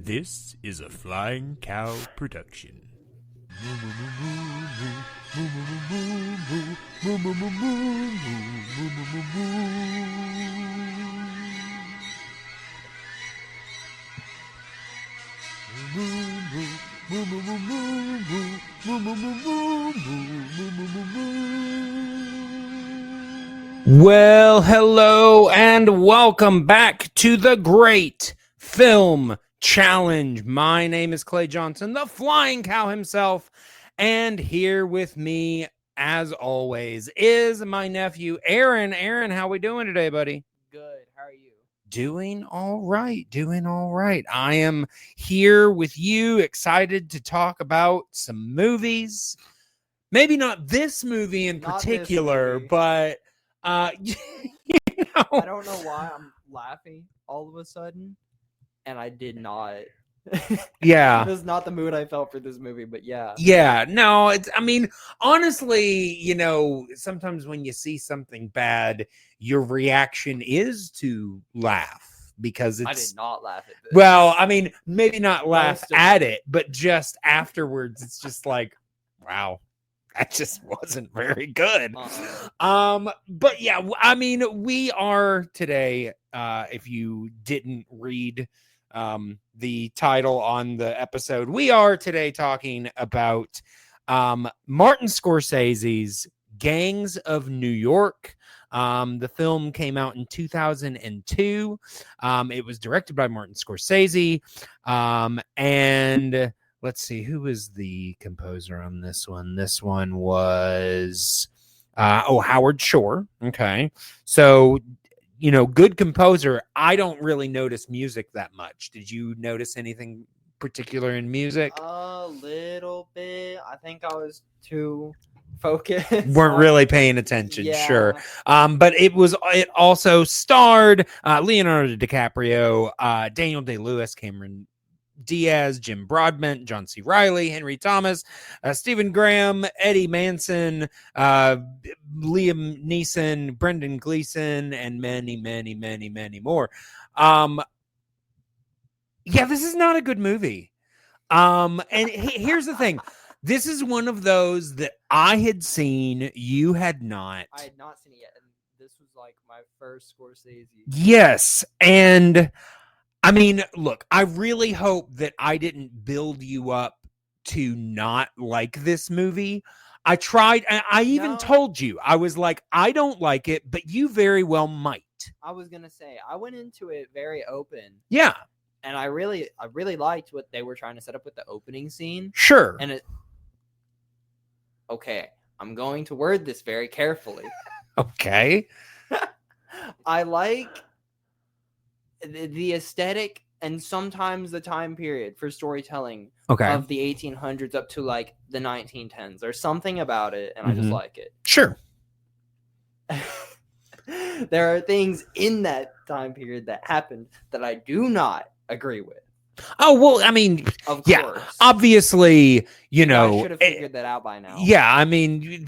This is a Flying Cow production. Well, hello and welcome back to the Great Film Challenge. My name is Clay Johnson, the Flying Cow himself, and here with me, as always, is my nephew, Aaron. Aaron, how we doing today, buddy? Good. How are you? Doing all right. Doing all right. I am here with you, excited to talk about some movies. Maybe not this movie in Not this particular, movie. but you know, I don't know why I'm laughing all of a sudden, and I did not. yeah. This is not the mood I felt for this movie, but yeah. Yeah, no, I mean, honestly, sometimes when you see something bad, your reaction is to laugh because I it's, did not laugh at this. well, I mean, maybe not laugh Most of at it. it, but just afterwards, it's just like, wow, that just wasn't very good. But yeah, I mean, we are today, if you didn't read the title on the episode, we are today talking about Martin Scorsese's Gangs of New York. The film came out in 2002. It was directed by Martin Scorsese. And let's see, who was the composer on this one? This one was Howard Shore. Okay. So, good composer. I don't really notice music that much. Did you notice anything particular in music? A little bit. I think I was too focused. Weren't really paying attention. Yeah. Sure. But it also starred Leonardo DiCaprio, Daniel Day-Lewis, Cameron Diaz, Jim Broadbent, John C. Reilly, Henry Thomas, Stephen Graham, Eddie Manson, Liam Neeson, Brendan Gleeson, and many, many, many, many more. Yeah, this is not a good movie. And here's the thing. This is one of those that I had seen, you had not. I had not seen it yet, and this was like my first Scorsese. Yes, and I mean, look, I really hope that I didn't build you up to not like this movie. I tried, I even told you, I was like, I don't like it, but you very well might. I was gonna say, I went into it very open. Yeah. And I really liked what they were trying to set up with the opening scene. Sure. And okay, I'm going to word this very carefully. Okay. I like the aesthetic and sometimes the time period for storytelling of the 1800s up to like the 1910s. There's something about it, and I just like it. Sure. There are things in that time period that happened that I do not agree with. Oh, well, I mean, of yeah, course. Obviously, I should have figured that out by now. Yeah, I mean,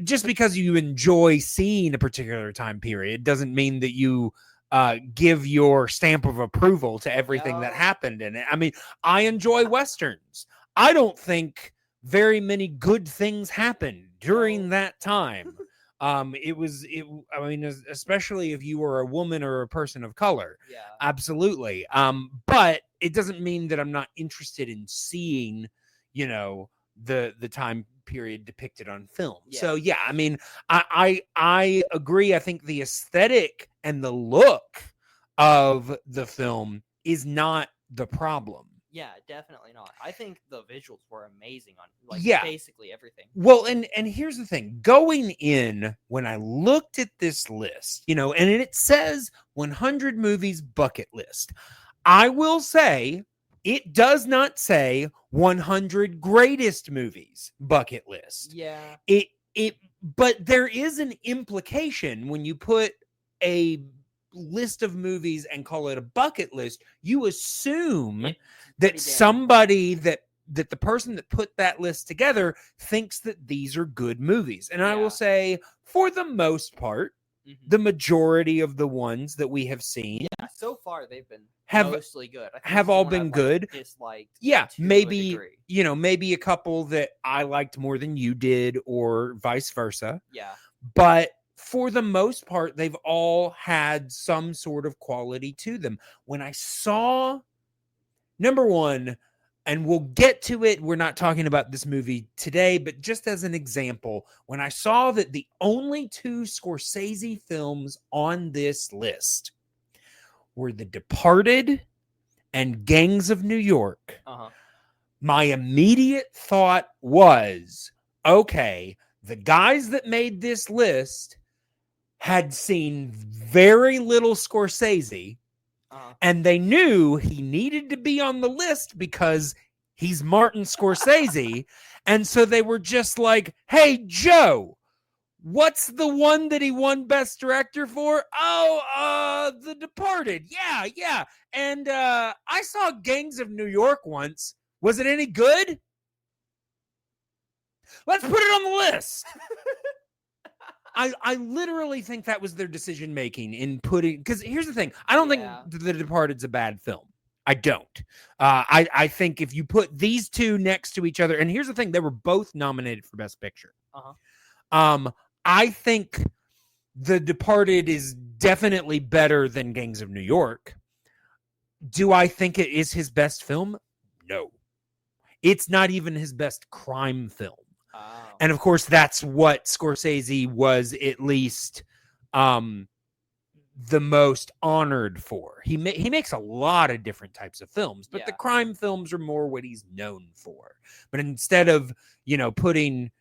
just because you enjoy seeing a particular time period doesn't mean that you give your stamp of approval to everything that happened in it. I mean, I enjoy Westerns. I don't think very many good things happened during that time. I mean, especially if you were a woman or a person of color. Yeah. Absolutely. But it doesn't mean that I'm not interested in seeing, the time period depicted on film. Yeah. So yeah, I mean, I agree. I think the aesthetic and the look of the film is not the problem. Yeah, definitely not. I think the visuals were amazing on basically everything. Well, and here's the thing. Going in, when I looked at this list, and it says 100 movies bucket list. I will say it does not say 100 greatest movies bucket list. Yeah. But there is an implication when you put a list of movies and call it a bucket list. You assume that somebody that the person that put that list together thinks that these are good movies. And I will say, for the most part, the majority of the ones that we have seen. Yeah, so far they've been mostly good. Have all been good. Disliked. Yeah, maybe maybe a couple that I liked more than you did, or vice versa. Yeah, but for the most part, they've all had some sort of quality to them. When I saw number one, and we'll get to it, we're not talking about this movie today, but just as an example, when I saw that the only 2 Scorsese films on this list were The Departed and Gangs of New York, my immediate thought was, okay, the guys that made this list had seen very little Scorsese, and they knew he needed to be on the list because he's Martin Scorsese. And so they were just like, hey, Joe, what's the one that he won Best Director for? Oh, The Departed. Yeah. And I saw Gangs of New York once. Was it any good? Let's put it on the list. I literally think that was their decision making in putting, because here's the thing. I don't think The Departed's a bad film. I don't. I think if you put these 2 next to each other, and here's the thing, they were both nominated for Best Picture. I think The Departed is definitely better than Gangs of New York. Do I think it is his best film? No. It's not even his best crime film. And of course, that's what Scorsese was at least the most honored for. He makes a lot of different types of films, but the crime films are more what he's known for. But instead of, putting,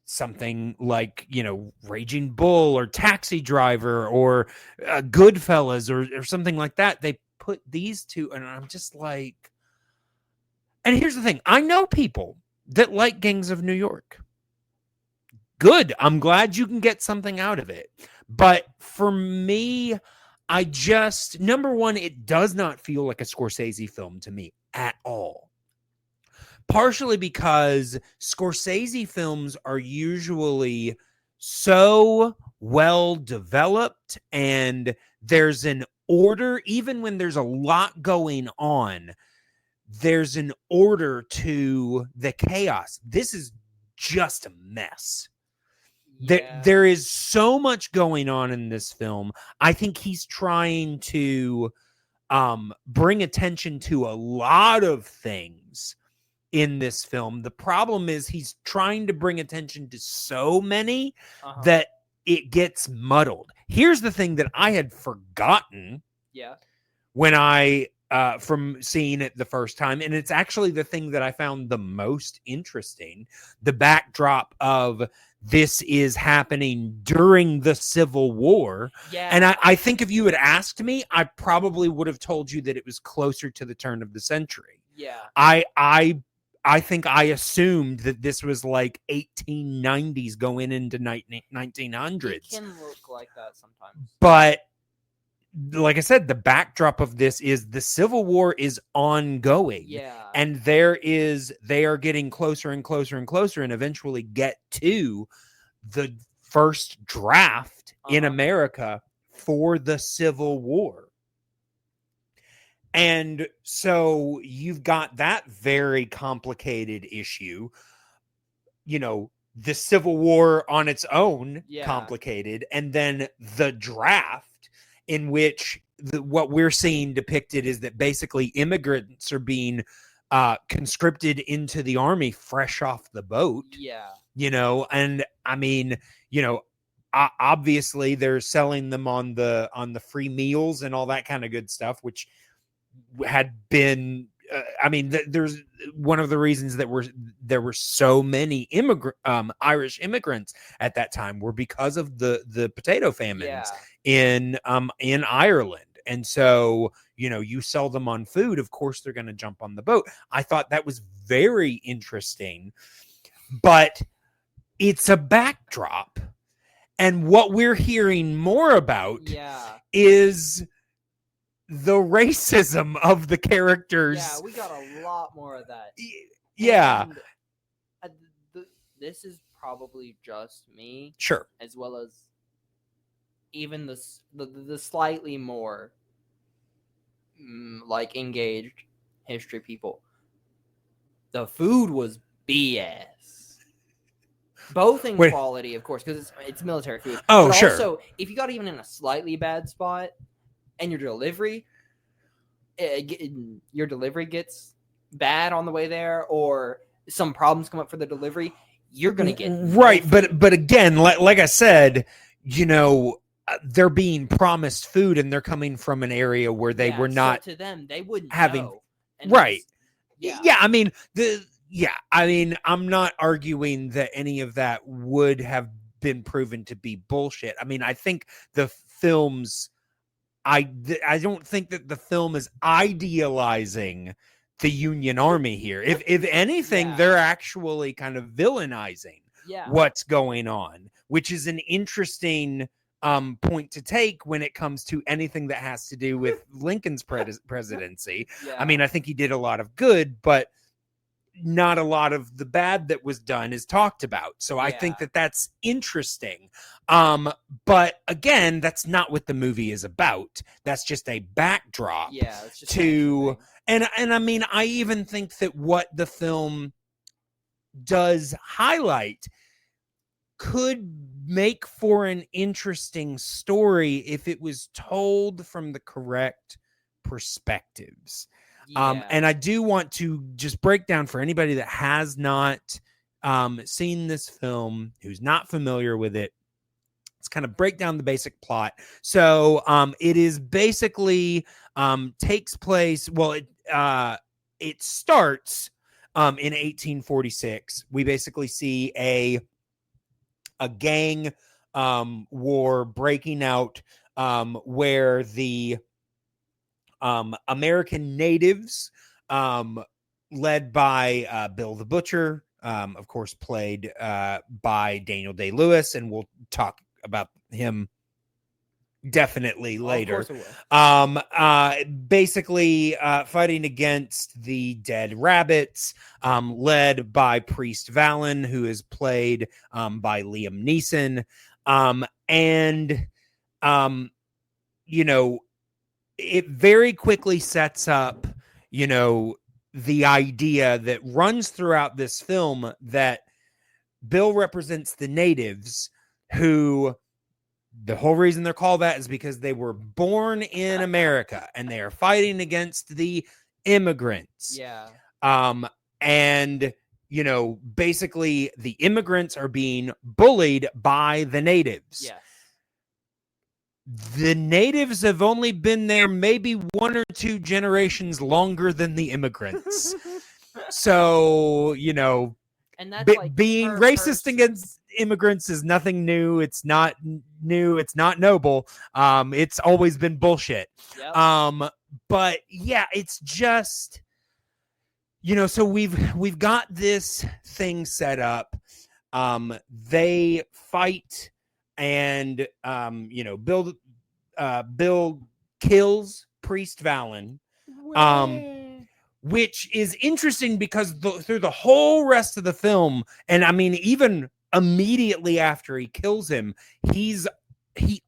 something like, Raging Bull or Taxi Driver or Goodfellas or something like that, they put these 2, and I'm just like, and here's the thing. I know people that like Gangs of New York. Good. I'm glad you can get something out of it. But for me, number one, it does not feel like a Scorsese film to me at all. Partially because Scorsese films are usually so well developed, and there's an order, even when there's a lot going on. There's an order to the chaos. This is just a mess. There is so much going on in this film. I think he's trying to bring attention to a lot of things in this film. The problem is he's trying to bring attention to so many that it gets muddled. Here's the thing that I had forgotten when I from seeing it the first time, and it's actually the thing that I found the most interesting, the backdrop of this is happening during the Civil War. And I think if you had asked me, I probably would have told you that it was closer to the turn of the century. I think I assumed that this was like 1890s going into 1900s. It can look like that sometimes. But like I said, the backdrop of this is the Civil War is ongoing. And they are getting closer and closer and closer, and eventually get to the first draft in America for the Civil War. And so you've got that very complicated issue, the Civil War on its own, complicated, and then the draft, in which what we're seeing depicted is that basically immigrants are being conscripted into the army fresh off the boat. And I mean, obviously they're selling them on the free meals and all that kind of good stuff, which had been there's one of the reasons that there were so many Irish immigrants at that time were because of the potato famines in Ireland. And so, you sell them on food, of course they're going to jump on the boat. I thought that was very interesting, but it's a backdrop. And what we're hearing more about is the racism of the characters. We got a lot more of that. And this is probably just me, Sure, as well as even the slightly more like engaged history people. The food was BS. Both in quality, of course, because it's military food. Oh, but sure. Also, if you got even in a slightly bad spot, and your delivery gets bad on the way there, or some problems come up for the delivery, you're gonna get right. But again, like I said, they're being promised food, and they're coming from an area where they were not. So to them, they wouldn't having know. Right. Yeah. I mean I'm not arguing that any of that would have been proven to be bullshit. I mean, I think the film's I don't think that the film is idealizing the Union Army here. If anything, they're actually kind of villainizing what's going on, which is an interesting point to take when it comes to anything that has to do with Lincoln's presidency. I mean, I think he did a lot of good, but not a lot of the bad that was done is talked about. So I think that that's interesting. But again, that's not what the movie is about. That's just a backdrop to, and I mean, I even think that what the film does highlight could make for an interesting story if it was told from the correct perspectives. And I do want to just break down for anybody that has not seen this film, who's not familiar with it. Let's kind of break down the basic plot. So it is basically takes place. Well, it starts in 1846. We basically see a gang war breaking out where the American natives, led by Bill the Butcher, of course, played by Daniel Day-Lewis, and we'll talk about him definitely later. Basically fighting against the Dead Rabbits, led by Priest Vallon, who is played by Liam Neeson. It very quickly sets up, the idea that runs throughout this film that Bill represents the natives, who the whole reason they're called that is because they were born in America and they are fighting against the immigrants. And basically the immigrants are being bullied by the natives. The natives have only been there maybe 1 or 2 generations longer than the immigrants. So, and that's being racist against immigrants is nothing new. It's not new. It's not noble. It's always been bullshit. But yeah, it's just, so we've got this thing set up. They fight. And Bill kills Priest Vallon, which is interesting because through the whole rest of the film, and I mean even immediately after he kills him, he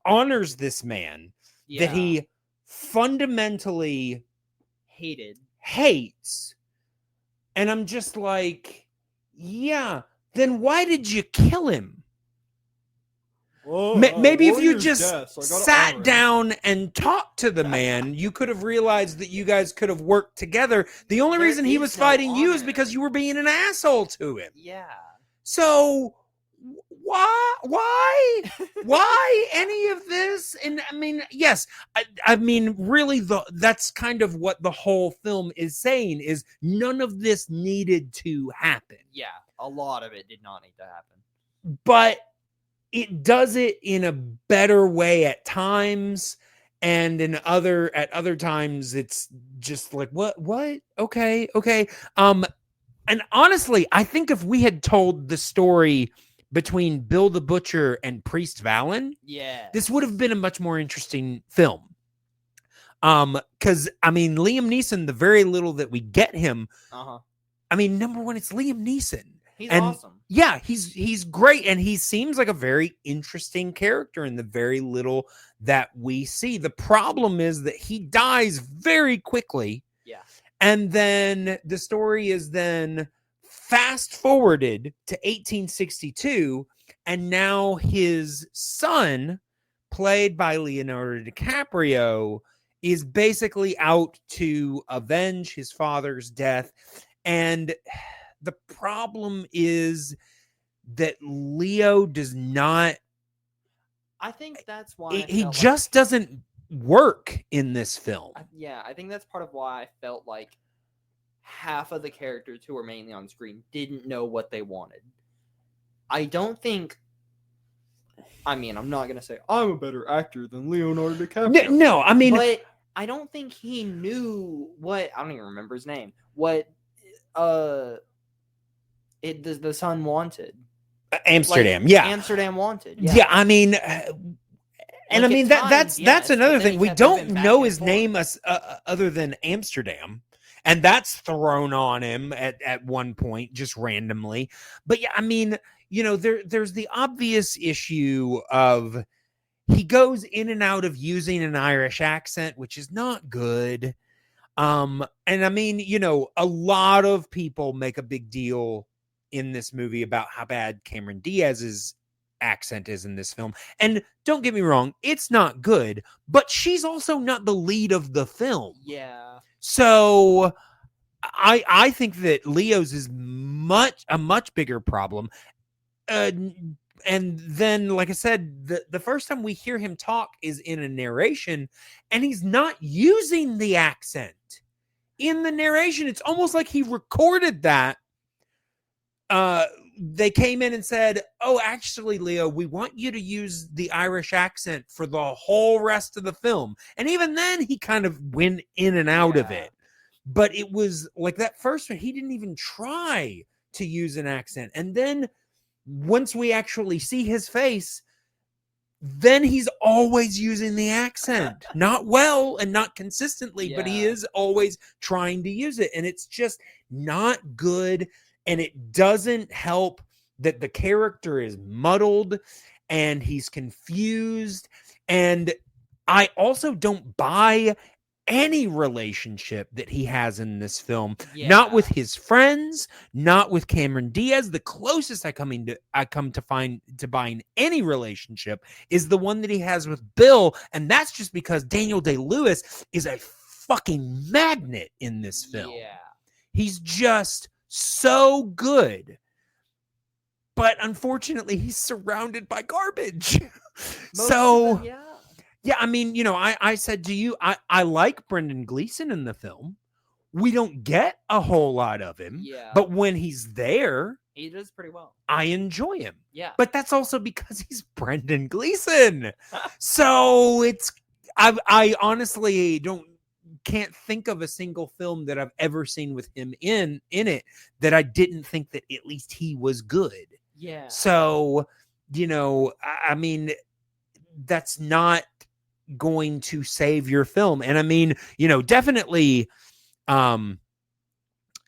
honors this man that he fundamentally hates, and I'm just like, then why did you kill him? Maybe if you just sat down and talked to the man, you could have realized that you guys could have worked together. The only reason he was fighting you is because you were being an asshole to him. So why any of this? And I mean, yes, I mean, really, that's kind of what the whole film is saying, is none of this needed to happen. A lot of it did not need to happen. But it does it in a better way at times, and at other times it's just like, what? Okay. And honestly, I think if we had told the story between Bill the Butcher and Priest Vallon, this would have been a much more interesting film. Because I mean, Liam Neeson, the very little that we get him, I mean, number one, it's Liam Neeson. He's and awesome. Yeah, he's great, and he seems like a very interesting character in the very little that we see. The problem is that he dies very quickly. Yeah. And then the story is then fast forwarded to 1862, and now his son, played by Leonardo DiCaprio, is basically out to avenge his father's death. And the problem is that Leo does not. I think that's why He just doesn't work in this film. I think that's part of why I felt like half of the characters who were mainly on screen didn't know what they wanted. I don't think. I mean, I'm not gonna say I'm a better actor than Leonardo DiCaprio. No, I mean, but I don't think he knew what. I don't even remember his name. What the son wanted. Amsterdam, like, yeah. Amsterdam wanted. Yeah, I mean, and I mean that's another thing. We don't know his name other than Amsterdam, and that's thrown on him at one point just randomly. But yeah, I mean, there's the obvious issue of he goes in and out of using an Irish accent, which is not good. And I mean, a lot of people make a big deal in this movie about how bad Cameron Diaz's accent is in this film. And don't get me wrong, it's not good, but she's also not the lead of the film. Yeah. So I think that Leo's is a much bigger problem. And then, like I said, the first time we hear him talk is in a narration, and he's not using the accent in the narration. It's almost like he recorded that. They came in and said, "Oh, actually, Leo, we want you to use the Irish accent for the whole rest of the film." And even then, he kind of went in and out of it. But it was like that first one, he didn't even try to use an accent. And then once we actually see his face, then he's always using the accent. Not well and not consistently, but he is always trying to use it. And it's just not good. And it doesn't help that the character is muddled and he's confused. And I also don't buy any relationship that he has in this film. Not with his friends, not with Cameron Diaz. The closest I come to buying any relationship is the one that he has with Bill, and that's just because Daniel Day-Lewis is a fucking magnet in this film. Yeah. He's just so good. But unfortunately, he's surrounded by garbage. Yeah, I mean, I said to you, I like Brendan Gleeson in the film. We don't get a whole lot of him. Yeah. But when he's there, he does pretty well. I enjoy him. Yeah. But that's also because he's Brendan Gleeson. So I honestly can't think of a single film that I've ever seen with him in it that I didn't think that at least he was good. Yeah. So, I mean, that's not going to save your film. And I mean, definitely Daniel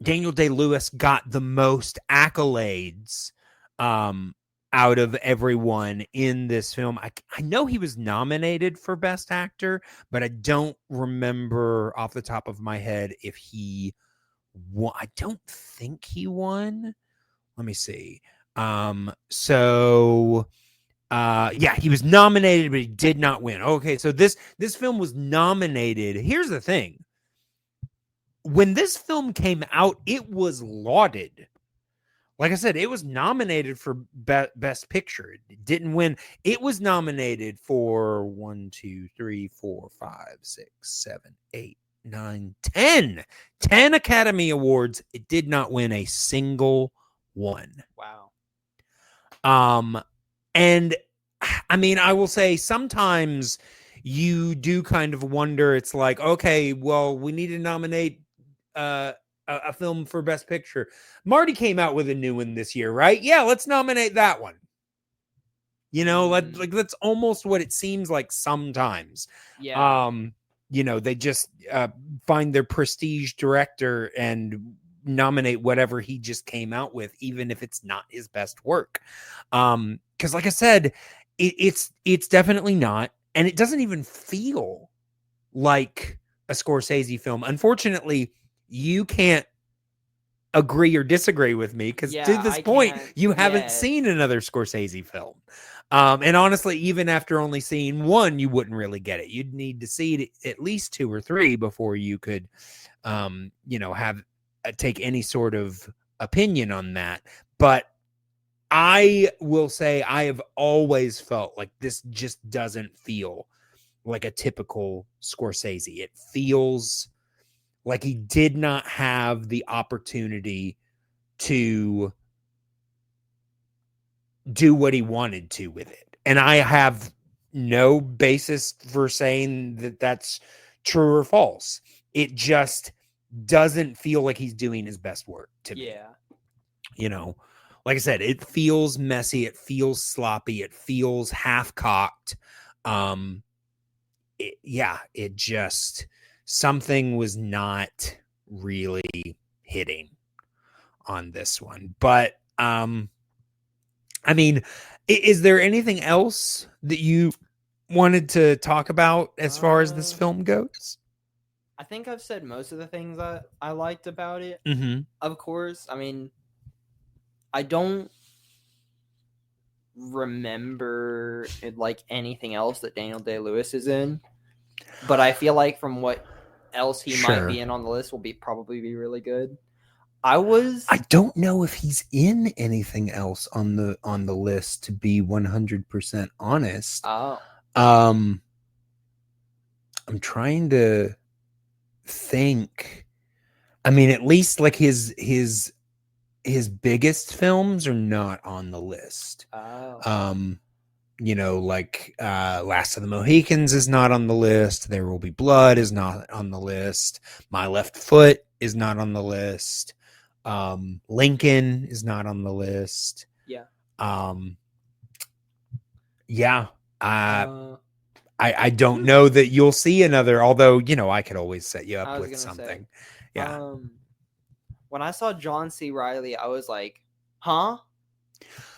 Day-Lewis got the most accolades out of everyone in this film. I know he was nominated for Best Actor, but I don't remember off the top of my head if he won. I don't think he won. Let me see. Yeah, he was nominated, but he did not win. Okay, so this film was nominated. Here's the thing. When this film came out, it was lauded. Like I said, it was nominated for Best Picture. It didn't win. It was nominated for 1, 2, 3, 4, 5, 6, 7, 8, 9, 10. 10 Academy Awards. It did not win a single one. Wow. And I mean, I will say sometimes you do kind of wonder. It's like, okay, well, we need to nominate a film for Best Picture. Marty came out with a new one this year, right? Yeah, let's nominate that one. That's almost what it seems like sometimes. Yeah. They just find their prestige director and nominate whatever he just came out with, even if it's not his best work. Because like I said, it's definitely not, and it doesn't even feel like a Scorsese film. Unfortunately, you can't agree or disagree with me because to this point you haven't seen another Scorsese film. And honestly, even after only seeing one, you wouldn't really get it. You'd need to see it at least 2 or 3 before you could have take any sort of opinion on that. But I will say I have always felt like this just doesn't feel like a typical Scorsese. It feels like he did not have the opportunity to do what he wanted to with it. And I have no basis for saying that that's true or false. It just doesn't feel like he's doing his best work to me. Like I said, it feels messy. It feels sloppy. It feels half-cocked. It just, something was not really hitting on this one. But, is there anything else that you wanted to talk about as far as this film goes? I think I've said most of the things that I liked about it. Mm-hmm. Of course, I don't remember like anything else that Daniel Day-Lewis is in, but I feel like from what else he might be in on the list will probably be really good. I don't know if he's in anything else on the list, to be 100% honest. Oh. I'm trying to think. At least like his biggest films are not on the list. Oh. Last of the Mohicans is not on the list. There Will Be Blood is not on the list. My Left Foot is not on the list. Lincoln is not on the list. Yeah. I don't know that you'll see another, although, I could always set you up with something. When I saw John C. Reilly, I was like, huh?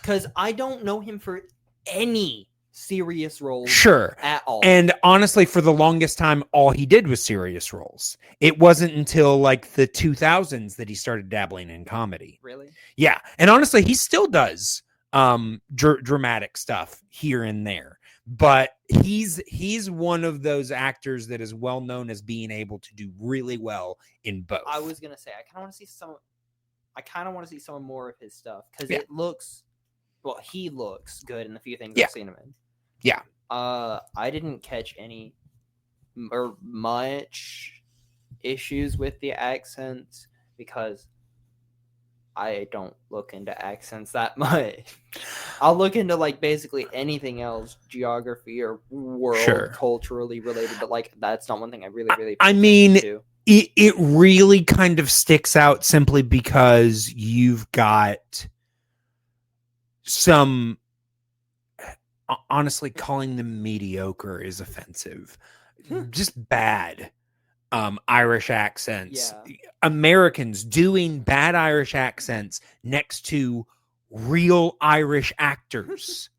Because I don't know him for any serious roles at all. And honestly, for the longest time, all he did was serious roles. It wasn't until like the 2000s that he started dabbling in comedy. Really? Yeah. And honestly, he still does dramatic stuff here and there. But he's one of those actors that is well known as being able to do really well in both. I was gonna say I kind of want to see some more of his stuff because it looks, he looks good in the few things I've seen him in. Yeah. I didn't catch any or much issues with the accents because I don't look into accents that much. I'll look into like basically anything else, geography or world culturally related, but like that's not one thing I really it really kind of sticks out simply because you've got some, honestly, calling them mediocre is offensive. Just bad Irish accents. Yeah. Americans doing bad Irish accents next to real Irish actors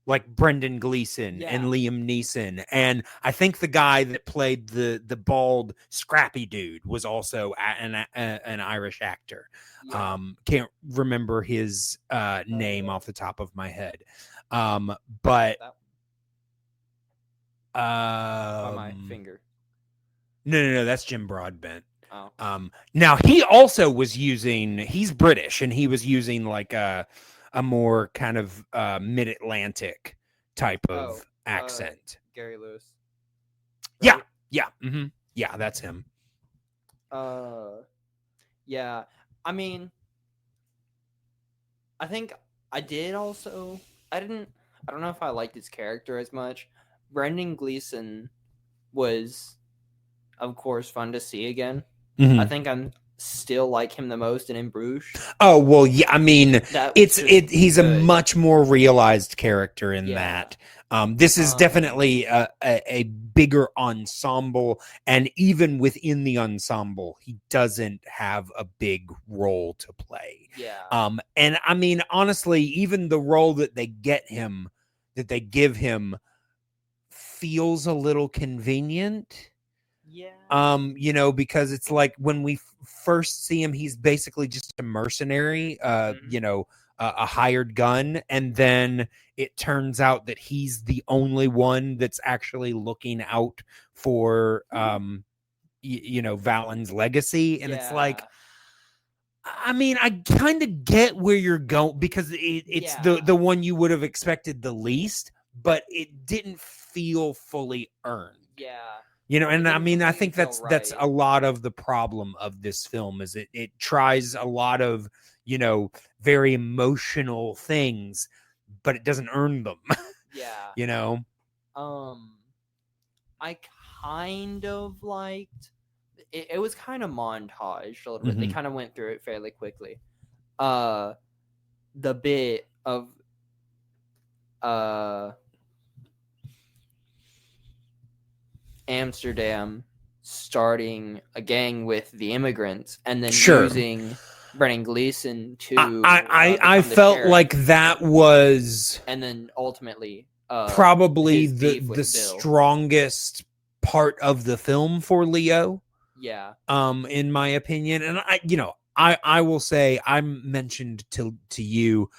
like Brendan Gleeson and Liam Neeson. And I think the guy that played the bald scrappy dude was also an Irish actor. Yeah. Can't remember his name off the top of my head. But on my finger. No, that's Jim Broadbent. Oh. Now he also was he's British, and he was using like a more kind of mid-Atlantic type of accent. Gary Lewis. Right? Yeah. Mm-hmm. Yeah, that's him. Yeah. I think I did also. I don't know if I liked his character as much. Brendan Gleeson was, of course, fun to see again. Mm-hmm. I think still like him the most in Bruges. Oh, well, yeah, I mean, That he's a good. much more realized character in Yeah. that. This is definitely a bigger ensemble, and even within the ensemble, he doesn't have a big role to play. Yeah. And I mean, honestly, even the role that they give him feels a little convenient. Yeah. You know, because it's like when we first see him, he's basically just a mercenary, you know, a hired gun, and then it turns out that he's the only one that's actually looking out for you know, Valen's legacy. And it's like, I mean, I kind of get where you're going, because it's the one you would have expected the least, but it didn't feel fully earned. Yeah. You know, and I mean, I think completely feel that's right. a lot of the problem of this film, is it tries a lot of, you know, very emotional things, but it doesn't earn them. Yeah. You know? I kind of liked it. It was kind of montaged a little bit. They Mhm. kind of went through it fairly quickly. The bit of Amsterdam starting a gang with the immigrants and then Sure. using Brennan Gleeson to I become the felt sheriff, like that was and then ultimately probably his beef with the Bill. strongest part of the film for Leo, Yeah. in my opinion. And I will say, I mentioned to you,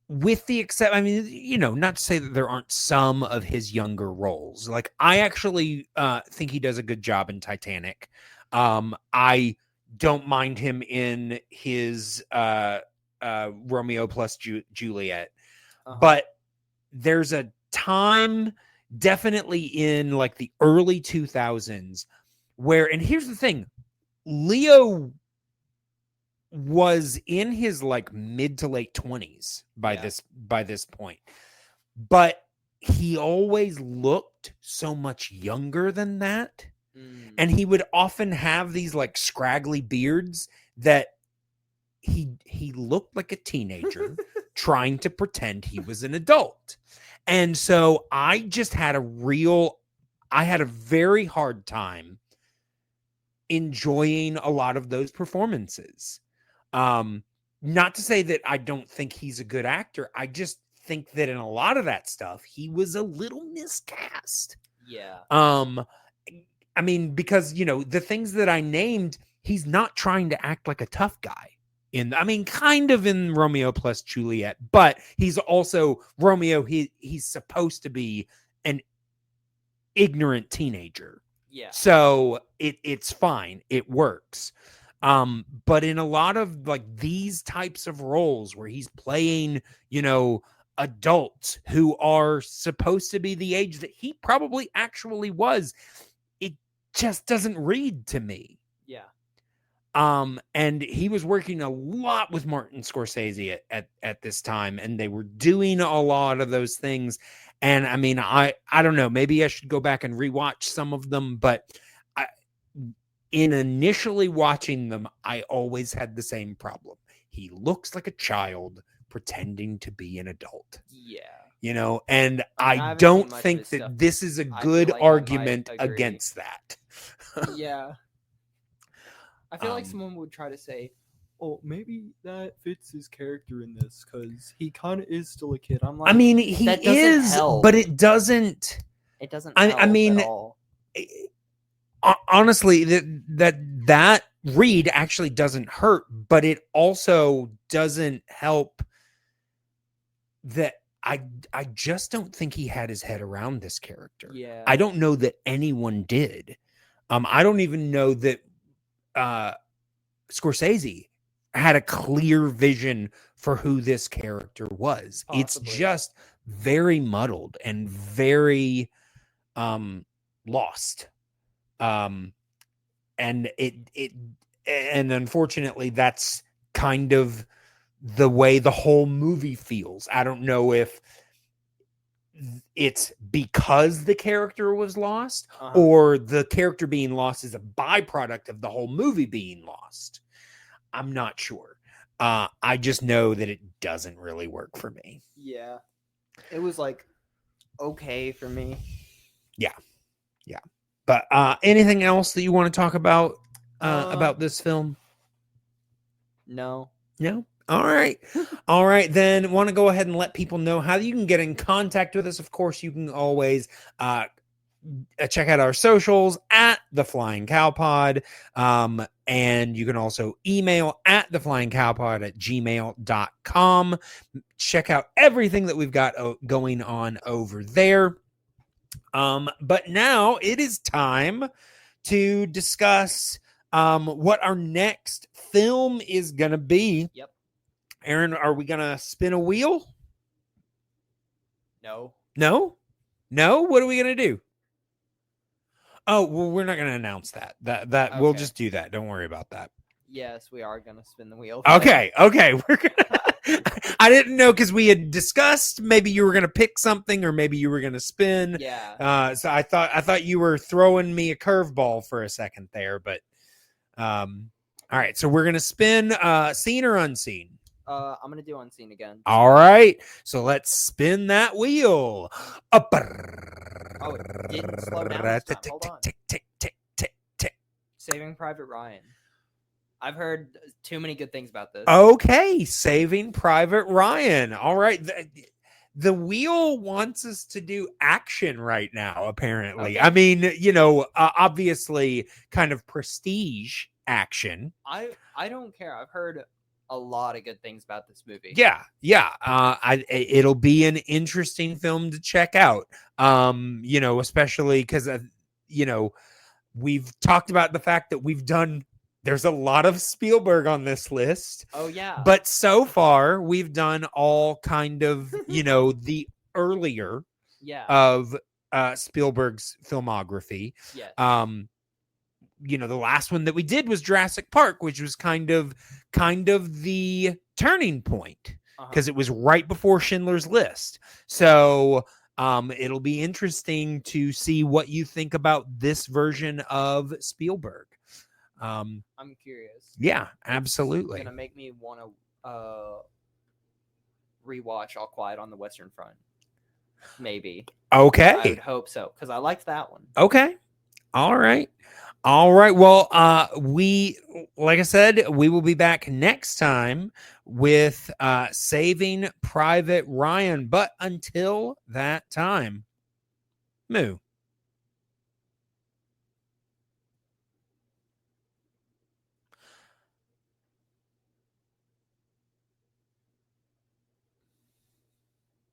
with the except, I mean, you know, not to say that there aren't some of his younger roles. Like, I actually think he does a good job in Titanic. I don't mind him in his Romeo plus Juliet. But there's a time, definitely in like the early 2000s, where, and here's the thing, Leo was in his like mid to late 20s by this point, but he always looked so much younger than that. And he would often have these like scraggly beards that he looked like a teenager trying to pretend he was an adult. And so I just had I had a very hard time enjoying a lot of those performances. Not to say that I don't think he's a good actor. I just think that in a lot of that stuff, he was a little miscast. Yeah. I mean, because, you know, the things that I named, he's not trying to act like a tough guy. I mean, kind of in Romeo plus Juliet, but he's also Romeo. He's supposed to be an ignorant teenager. Yeah. So it's fine. It works. But in a lot of like these types of roles where he's playing, you know, adults who are supposed to be the age that he probably actually was, it just doesn't read to me. Yeah. And he was working a lot with Martin Scorsese at this time, and they were doing a lot of those things. And I mean, I don't know, maybe I should go back and rewatch some of them, but in initially watching them, I always had the same problem. He looks like a child pretending to be an adult. Yeah. You know, and I I don't think that this is a good like argument against that. Yeah. I feel like someone would try to say, oh, maybe that fits his character in this because he kind of is still a kid. I'm like, I mean, he is, but it doesn't. It doesn't. I mean, at all. Honestly, that read actually doesn't hurt, but it also doesn't help that I just don't think he had his head around this character. Yeah. I don't know that anyone did. I don't even know that Scorsese had a clear vision for who this character was. Possibly. It's just very muddled and very lost. And and unfortunately that's kind of the way the whole movie feels. I don't know if it's because the character was lost, Uh-huh. or the character being lost is a byproduct of the whole movie being lost. I'm not sure. I just know that it doesn't really work for me. Yeah. It was like okay for me. But anything else that you want to talk about this film? No. No? All right. All right. Then want to go ahead and let people know how you can get in contact with us. Of course, you can always check out our socials at The Flying Cow Pod. And you can also email at theflyingcowpod@gmail.com. Check out everything that we've got going on over there. But now it is time to discuss what our next film is going to be. Yep. Aaron, are we going to spin a wheel? No. No? What are we going to do? Oh, well, we're not going to announce that. That we'll Okay. just do that. Don't worry about that. Yes, we are gonna spin the wheel. Okay. We're gonna I didn't know, because we had discussed maybe you were going to pick something, or maybe you were going to spin. Yeah. So I thought you were throwing me a curveball for a second there, but all right. So we're going to spin seen or unseen. I'm gonna do unseen again. All right. So let's spin that wheel. Oh, it didn't slow down this time. Hold on. Tick, tick, tick, tick, tick. Saving Private Ryan. I've heard too many good things about this. Okay, Saving Private Ryan. All right. The wheel wants us to do action right now, apparently. Okay. I mean, obviously kind of prestige action. I don't care. I've heard a lot of good things about this movie. Yeah. It'll be an interesting film to check out. Especially because we've talked about the fact that there's a lot of Spielberg on this list. Oh yeah. But so far we've done all kind of, the earlier of Spielberg's filmography. Yes. The last one that we did was Jurassic Park, which was kind of the turning point, because it was right before Schindler's List. So it'll be interesting to see what you think about this version of Spielberg. I'm curious. Yeah, absolutely. It's gonna make me want to rewatch All Quiet on the Western Front. Maybe. Okay. I would hope so, because I liked that one. Okay. All right. Well, like I said, we will be back next time with Saving Private Ryan. But until that time, moo.